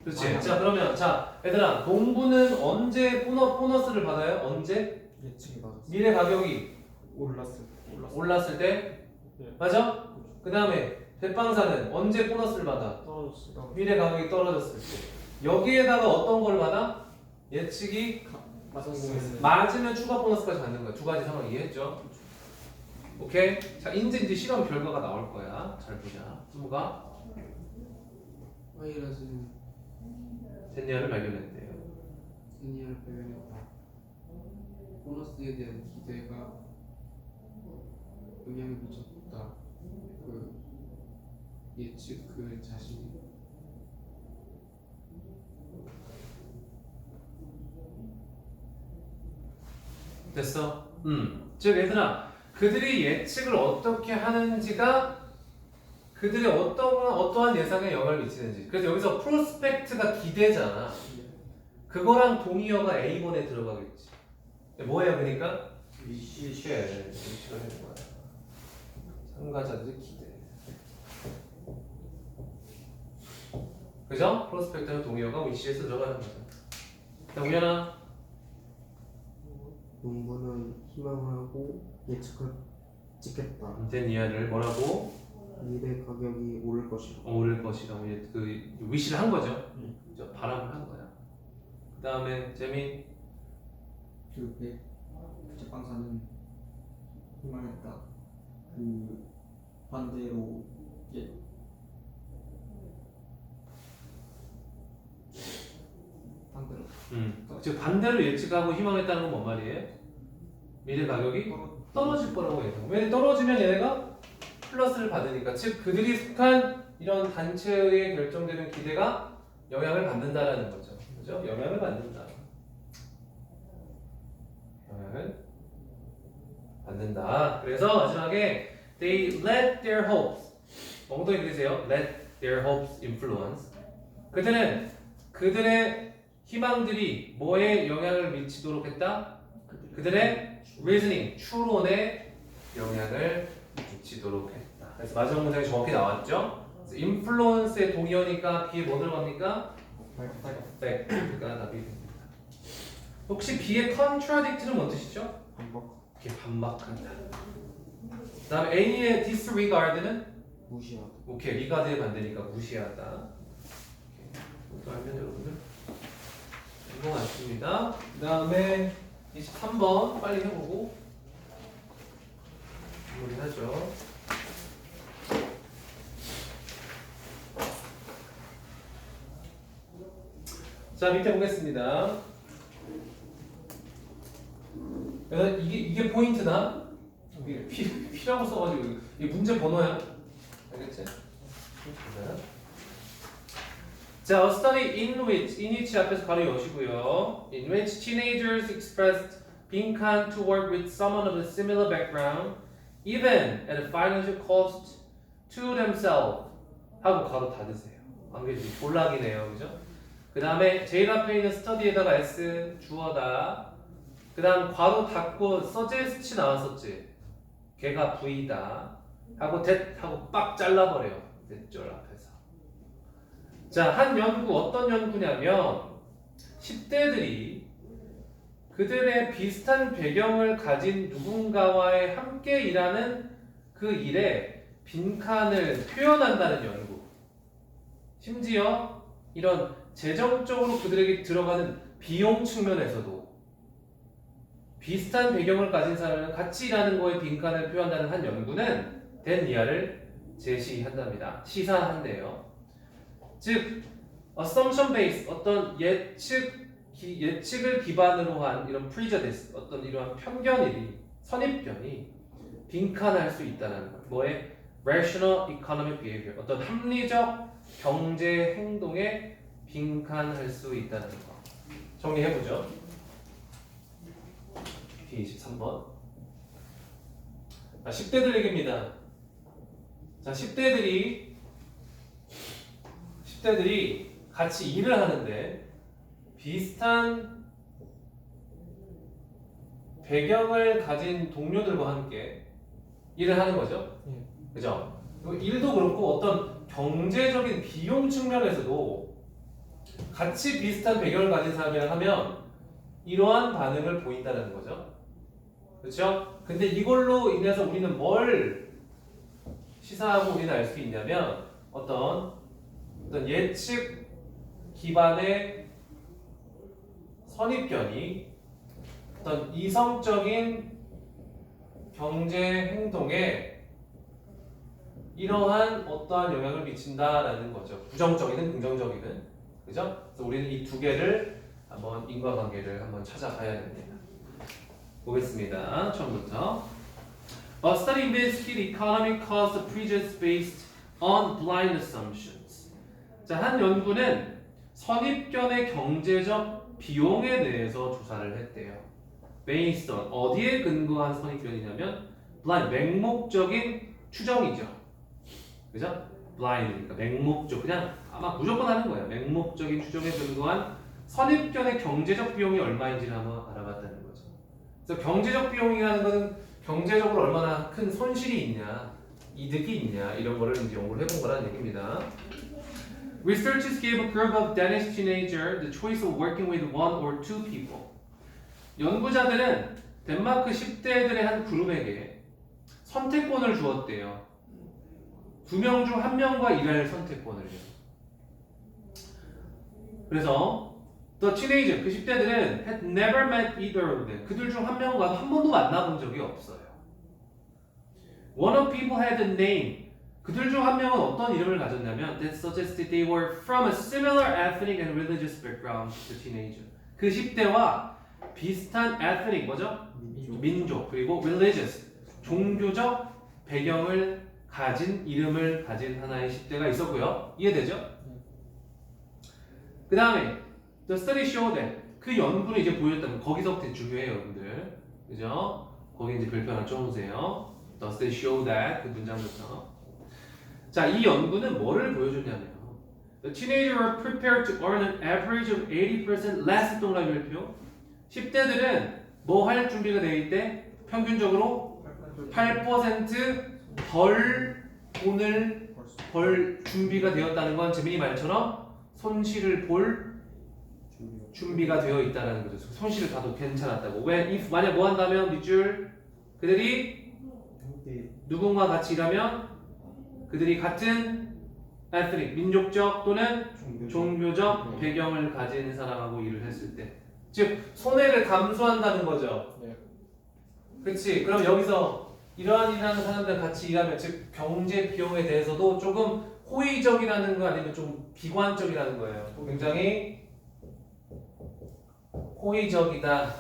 그렇지. 자 그러면 자 얘들아 농부는 언제 보너스를 받아요? 언제? 예측이 맞았어. 미래 가격이 올랐을 때 네. 맞아? 그 다음에 대빵사는 언제 보너스를 받아? 떨어졌어. 미래 가격이 떨어졌을 때 여기에다가 어떤 걸 받아? 예측이 맞았어. 맞으면 추가 보너스까지 받는 거야. 두 가지 상황 이해했죠? 오케이? 자 이제 실험 결과가 나올 거야. 잘 보자. 스무가 바이러스는 젠니아를 발견했대요. 제니아를 발견했다. 보너스에 대한 기대가 영향을 미쳤다. 그 예측 그 자신이 됐어? 즉 얘들아 그들이 예측을 어떻게 하는지가 그들의 어떠한 예상에 영향을 미치는지. 그래서 여기서 프로스펙트가 기대잖아. 그거랑 동의어가 A번에 들어가겠지. 뭐예요 그러니까? 위시가 되는 거야. 참가자들의 기대. 그죠? 프로스펙트랑 동의어가 위시에서 들어가는 거죠. 자 우연아 농부는 희망하고 예측을 찍겠다. 된 이하를 뭐라고? 미래 가격이 오를 것이다. 오를 것이라고 그 위시를 한 거죠. 그죠? 바람을 한 거야. 그 다음에 재민 그 제빵사는 희망했다. 그 반대로 예 반대로 즉 반대로 예측하고 희망했다는 건 뭔 말이에요? 미래 가격이 떨어질 거라고 예상. 왜 떨어지면 얘네가 플러스를 받으니까 즉 그들이 속한 이런 단체의 결정되는 기대가 영향을 받는다라는 거죠. 그죠? 영향을 받는다. 영향을 받는다. 그래서 마지막에 they let their hopes 엉덩이 그리세요. let their hopes influence. 그들의 희망들이 뭐에 영향을 미치도록 했다? 그들의 reasoning, 추론에 영향을 미치도록 했다. 그래서 마지막 문장이 정확히 나왔죠? influence의 동의어니까 B에 뭐 들어갑니까? fact. 그러니까 답이 됩니다. 혹시 B의 contradict는 뭔 뜻이죠? 이게 반박한다. 그 다음에 A의 disregard는 무시하다. 오케이, 리가드의 반대니까 무시하다. 이것도 알면 여러분들 된것 같습니다. 그 다음에 23번 빨리 해보고 마무리하죠. 자 밑에 보겠습니다. 그래서 이게 포인트다. 이게 P라고 써가지고 이게 문제 번호야. 알겠지? 자, a study in which 앞에서 바로 여시고요. In which teenagers expressed 빈칸 to work with someone of a similar background, even at a financial cost to themselves. 하고 가로 닫으세요. 안 그래도 졸라기네요, 그죠? 그 다음에 제일 앞에 있는 study에다가 S 주어다. 그 다음 괄호 닫고 suggest 나왔었지. 걔가 V다. 하고 that 하고 빡 잘라버려요. that 앞에서. 자, 한 연구 어떤 연구냐면 10대들이 그들의 비슷한 배경을 가진 누군가와의 함께 일하는 그 일에 빈칸을 표현한다는 연구. 심지어 이런 재정적으로 그들에게 들어가는 비용 측면에서도 비슷한 배경을 가진 사람은 같이 일하는 거에 빈칸을 표현한다는 한 연구는 된 이하를 제시한답니다. 시사한대요. 즉, assumption based 어떤 예측을 기반으로 한 이런 prejudice 어떤 이러한 선입견이 빈칸할 수 있다는 것. 뭐에? rational economic behavior 어떤 합리적 경제 행동에 빈칸할 수 있다는 것. 정리해보죠. B23번. 자, 10대들 얘기입니다. 자, 10대들이 같이 일을 하는데 비슷한 배경을 가진 동료들과 함께 일을 하는 거죠. 그죠? 일도 그렇고 어떤 경제적인 비용 측면에서도 같이 비슷한 배경을 가진 사람이랑 하면 이러한 반응을 보인다는 거죠. 그렇죠? 근데 이걸로 인해서 우리는 뭘 시사하고 우리는 알 수 있냐면 어떤 예측 기반의 선입견이 어떤 이성적인 경제 행동에 이러한 어떠한 영향을 미친다라는 거죠. 부정적이든 긍정적이든. 그죠? 그래서 우리는 이 두 개를 한번 인과관계를 한번 찾아가야 됩니다. 보겠습니다. 처음부터. A study in this field economic caused a prejudice based on blind assumptions. 자, 한 연구는 선입견의 경제적 비용에 대해서 조사를 했대요. based on 어디에 근거한 선입견이냐면 blind 맹목적인 추정이죠. 그죠? blind니까 맹목적 그냥 아마 무조건 하는 거예요. 맹목적인 추정에 근거한 선입견의 경제적 비용이 얼마인지를 한번 알아봤다는 거죠. 그래서 경제적 비용이라는 것은 경제적으로 얼마나 큰 손실이 있냐, 이득이 있냐 이런 거를 이제 연구를 해본 거라는 얘기입니다. Researchers gave a group of Danish teenager the choice of working with one or two people. 연구자들은 덴마크 10대들의 한 그룹에게 선택권을 주었대요. 2명 중 1명과 일할 선택권을요. 그래서 The teenager, 그 10대들은 had never met either of them. 그들 중 1명과 한 번도 만나본 적이 없어요. One of people had a name. 그들 중 1명은 어떤 이름을 가졌냐면 that suggested they were from a similar ethnic and religious background to the teenager. 그 10대와 비슷한 ethnic 뭐죠? 민족 그리고 religious 종교적 배경을 가진 이름을 가진 하나의 10대가 있었고요. 이해되죠? 그 다음에 The study showed that 그 연구는 이제 보여줬다면 거기서부터 중요해요, 여러분들. 그죠? 거기 이제 별표 하나 쳐놓으세요. The study showed that 그 문장부터. 자, 이 연구는 뭐를 보여줬냐면 The teenagers were prepared to earn an average of 80% less 동그라미 별표. 10대들은 뭐 할 준비가 되어 있대? 평균적으로 8%덜 돈을 벌 준비가 되었다는 건 재민이 말처럼 손실을 볼 준비가 되어 있다는 거죠. 손실을 봐도 괜찮았다고. When if 만약 뭐 한다면 밑줄 그들이 누군가 같이 일하면 그들이 같은 ethnic 민족적 또는 종교적 배경을 가진 사람하고 일을 했을 때, 즉 손해를 감수한다는 거죠. 네. 그렇지. 그럼 여기서 이러한 일하는 사람들 같이 일하면 즉 경제 비용에 대해서도 조금 호의적이라는 거 아니면 좀 비관적이라는 거예요. 굉장히 호의적이다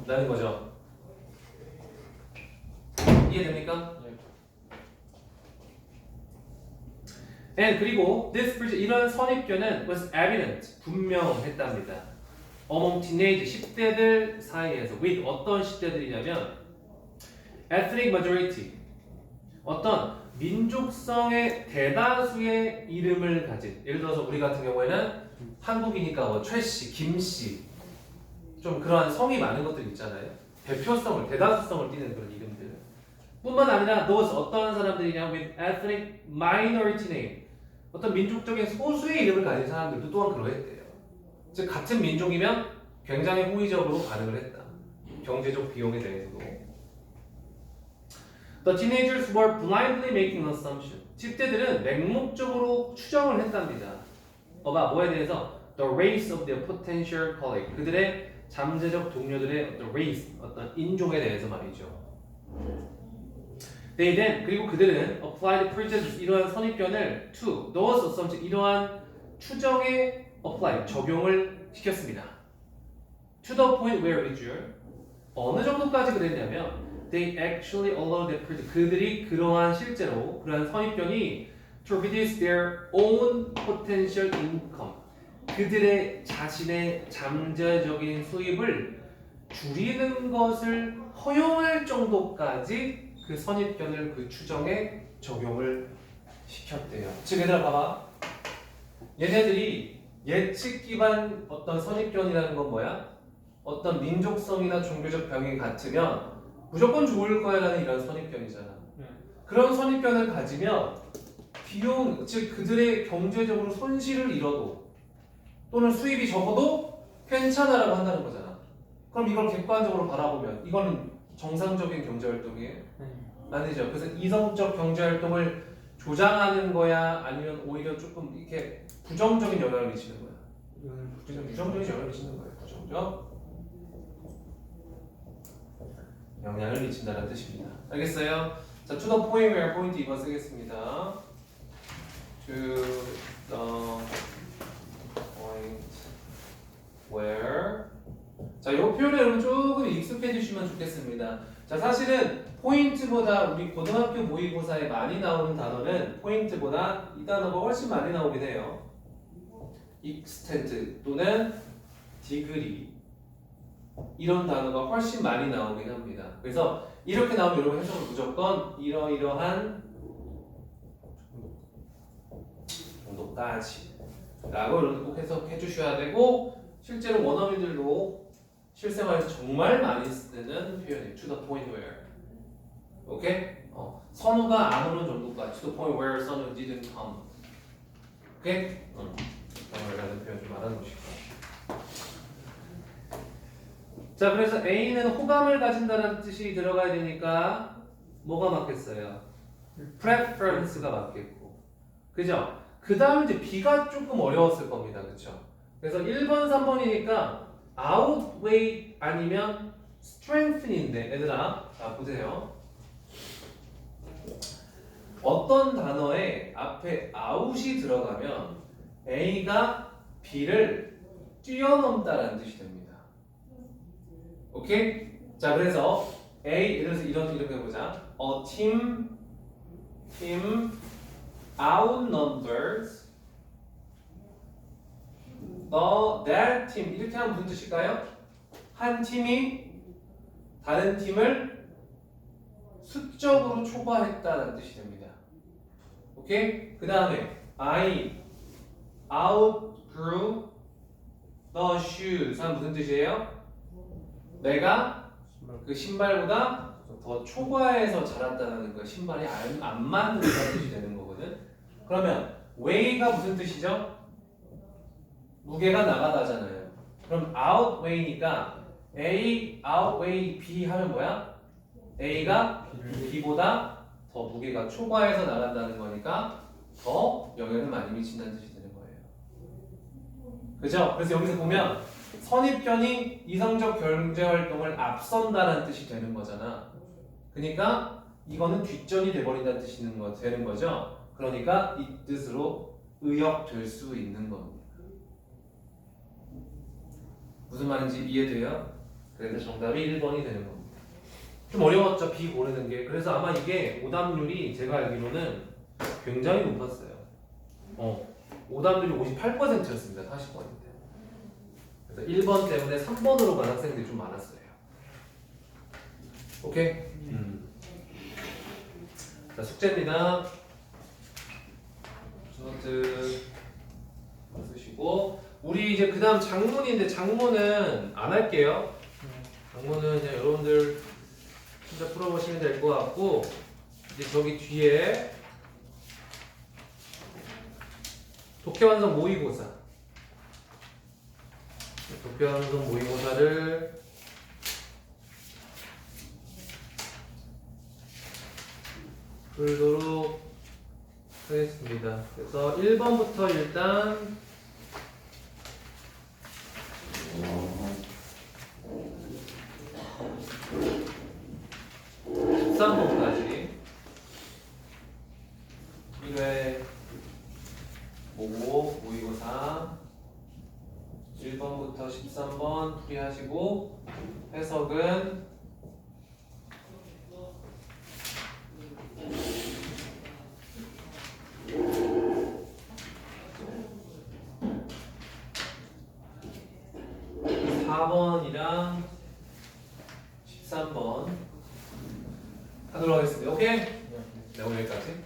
라는 거죠. 이해됩니까? And 그리고 this 이런 선입견은 was evident 분명했답니다. Among teenage 10대들 사이에서 with 어떤 10대들이냐면 ethnic majority 어떤 민족성의 대다수의 이름을 가진 예를 들어서 우리 같은 경우에는 한국이니까 뭐 최씨, 김씨 좀 그러한 성이 많은 것들 있잖아요. 대표성을 대다수성을 띠는 그런 이름들 뿐만 아니라 those 어떤 사람들이냐 with ethnic minority name 어떤 민족적인 소수의 이름을 가진 사람들도 또한 그러했대요. 즉 같은 민족이면 굉장히 호의적으로 반응을 했다. 경제적 비용에 대해서도. The teenagers were blindly making an assumption. 10대들은 맹목적으로 추정을 했답니다. 뭐에 대해서? The race of their potential colleague. 그들의 잠재적 동료들의 어떤 race, 어떤 인종에 대해서 말이죠. They then, 그리고 그들은 applied prejudice, 이러한 선입견을 to those assumptions, 이러한 추정에 apply, 적용을 시켰습니다. To the point where 밑줄 어느 정도까지 그랬냐면 they actually allowed their prejudice, 그들이 그러한 실제로 그러한 선입견이 to reduce their own potential income, 그들의 자신의 잠재적인 수입을 줄이는 것을 허용할 정도까지 그 선입견을 그 추정에 적용을 시켰대요. 즉 얘들아 봐봐. 얘네들이 예측 기반 어떤 선입견이라는 건 뭐야? 어떤 민족성이나 종교적 병이 같으면 무조건 좋을 거야 라는 이런 선입견이잖아. 그런 선입견을 가지면 비용, 즉 그들의 경제적으로 손실을 잃어도 또는 수입이 적어도 괜찮아라고 한다는 거잖아. 그럼 이걸 객관적으로 바라보면 이거는 정상적인 경제활동이에요? 아니죠. 그래서 이성적 경제활동을 조장하는 거야? 아니면 오히려 조금 이렇게 부정적인 영향을 미치는 거야? 이거는 부정적인 영향을 미치는 거예요. 부정적 영향을 미친다는 뜻입니다. 알겠어요? 자, to the point where 포인트 2번 쓰겠습니다. To the point where 자, 이 표현에 여러분 조금 익숙해지시면 좋겠습니다. 자, 사실은 포인트보다 우리 고등학교 모의고사에 많이 나오는 단어는 포인트보다 이 단어가 훨씬 많이 나오긴 해요. extent 또는 degree 이런 단어가 훨씬 많이 나오긴 합니다. 그래서 이렇게 나오면 여러분 해석을 무조건 이러이러한 정도까지 라고 여러분 꼭 해석해 주셔야 되고 실제로 원어민들도 실생활에서 정말 많이 쓰는 표현이에요. To the point where. 오케이? 선우가 안 오는 정도까지. To the point where 선우 didn't come. 오케이? 라는 표현 좀 알아놓으시고. 자, 그래서 A는 호감을 가진다는 뜻이 들어가야 되니까 뭐가 맞겠어요? preference가 맞겠고. 그죠? 그 다음 이제 B가 조금 어려웠을 겁니다. 그쵸? 그래서 1번, 3번이니까 outweigh 아니면 strengthen인데 얘들아 자 보세요. 어떤 단어에 앞에 out이 들어가면 A가 B를 뛰어넘다라는 뜻이 됩니다. 오케이? 자 그래서 A 예를 들어서 이렇게 해보자. A team outnumbers that team 이렇게 하면 무슨 뜻일까요? 한 팀이 다른 팀을 수적으로 초과했다는 뜻이 됩니다. 오케이? 그 다음에 I outgrew the shoes 하면 무슨 뜻이에요? 내가 그 신발보다 더 초과해서 자랐다는 거 신발이 안 맞는다는 뜻이 되는 거거든. 그러면 weigh가 무슨 뜻이죠? 무게가 나가다잖아요. 그럼 outweigh니까 A outweigh B 하면 뭐야? A가 B보다 더 무게가 초과해서 나간다는 거니까 더 영향을 많이 미친다는 뜻이 되는 거예요. 그죠? 그래서 여기서 보면 선입견이 이성적 경제활동을 앞선다는 뜻이 되는 거잖아. 그러니까 이거는 뒷전이 돼버린다는 뜻이 되는 거죠. 그러니까 이 뜻으로 의역될 수 있는 겁니다. 무슨 말인지 이해돼요? 그래서 정답이 1번이 되는 겁니다. 좀 어려웠죠? B 고르는 게. 그래서 아마 이게 오답률이 제가 알기로는 굉장히 높았어요. 오답률이 58%였습니다. 40번인데. 그래서 1번 때문에 3번으로 간 학생들이 좀 많았어요. 오케이? 자, 숙제입니다. 노트 쓰시고 우리 이제 그 다음 장문인데 장문은 안 할게요. 장문은 그냥 여러분들 혼자 풀어보시면 될 것 같고 이제 저기 뒤에 독해완성 모의고사 독해완성 모의고사를 풀도록 하겠습니다. 그래서 1번부터 일단 13번까지 1회 보고 모의고사 1번부터 13번 풀이하시고 해석은 (4번이랑) 13번 하도록 하겠습니다. 오케이? 네, 오늘 여기까지.